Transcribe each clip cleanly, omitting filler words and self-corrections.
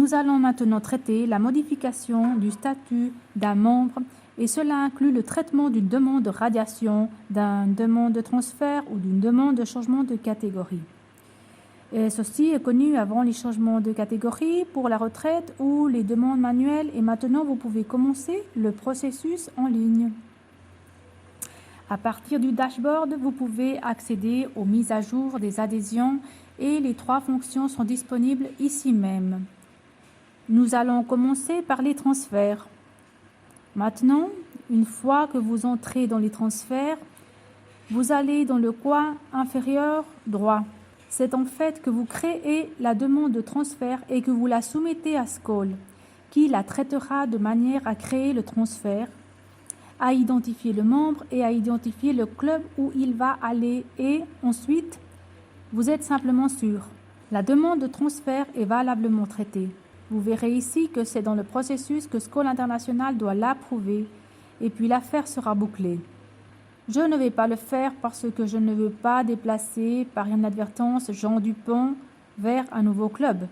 Nous allons maintenant traiter la modification du statut d'un membre et cela inclut le traitement d'une demande de radiation, d'une demande de transfert ou d'une demande de changement de catégorie. Et ceci est connu avant les changements de catégorie pour la retraite ou les demandes manuelles et maintenant vous pouvez commencer le processus en ligne. À partir du dashboard, vous pouvez accéder aux mises à jour des adhésions et les 3 fonctions sont disponibles ici même. Nous allons commencer par les transferts. Maintenant, une fois que vous entrez dans les transferts, vous allez dans le coin inférieur droit. C'est en fait que vous créez la demande de transfert et que vous la soumettez à Skoll, qui la traitera de manière à créer le transfert, à identifier le membre et à identifier le club où il va aller et ensuite, vous êtes simplement sûr. La demande de transfert est valablement traitée. Vous verrez ici que c'est dans le processus que Skoll International doit l'approuver et puis l'affaire sera bouclée. Je ne vais pas le faire parce que je ne veux pas déplacer par inadvertance Jean Dupont vers un nouveau club.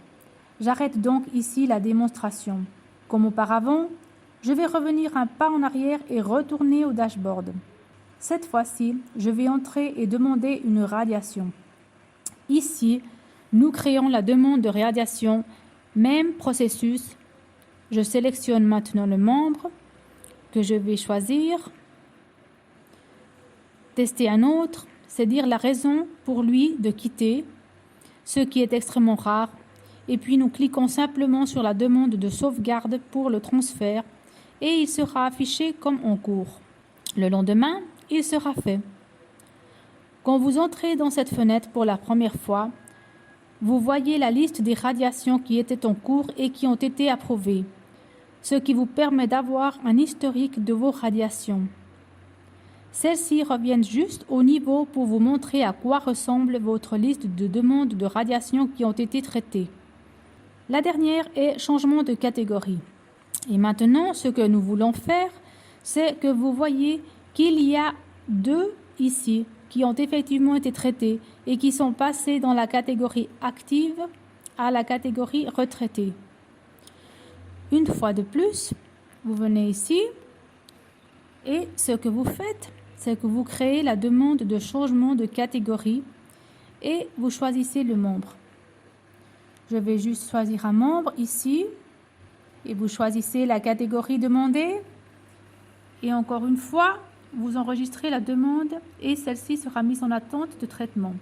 J'arrête donc ici la démonstration. Comme auparavant, je vais revenir un pas en arrière et retourner au dashboard. Cette fois-ci, je vais entrer et demander une radiation. Ici, nous créons la demande de radiation. Même processus. Je sélectionne maintenant le membre que je vais choisir. Tester un autre, c'est dire la raison pour lui de quitter, ce qui est extrêmement rare. Et puis nous cliquons simplement sur la demande de sauvegarde pour le transfert et il sera affiché comme en cours. Le lendemain, il sera fait. Quand vous entrez dans cette fenêtre pour la première fois, vous voyez la liste des radiations qui étaient en cours et qui ont été approuvées, ce qui vous permet d'avoir un historique de vos radiations. Celles-ci reviennent juste au niveau pour vous montrer à quoi ressemble votre liste de demandes de radiation qui ont été traitées. La dernière est changement de catégorie. Et maintenant, ce que nous voulons faire, c'est que vous voyez qu'il y a 2 ici qui ont effectivement été traités et qui sont passés dans la catégorie active à la catégorie retraitée. Une fois de plus, vous venez ici et ce que vous faites, c'est que vous créez la demande de changement de catégorie et vous choisissez le membre. Je vais juste choisir un membre ici et vous choisissez la catégorie demandée et encore une fois, vous enregistrez la demande et celle-ci sera mise en attente de traitement.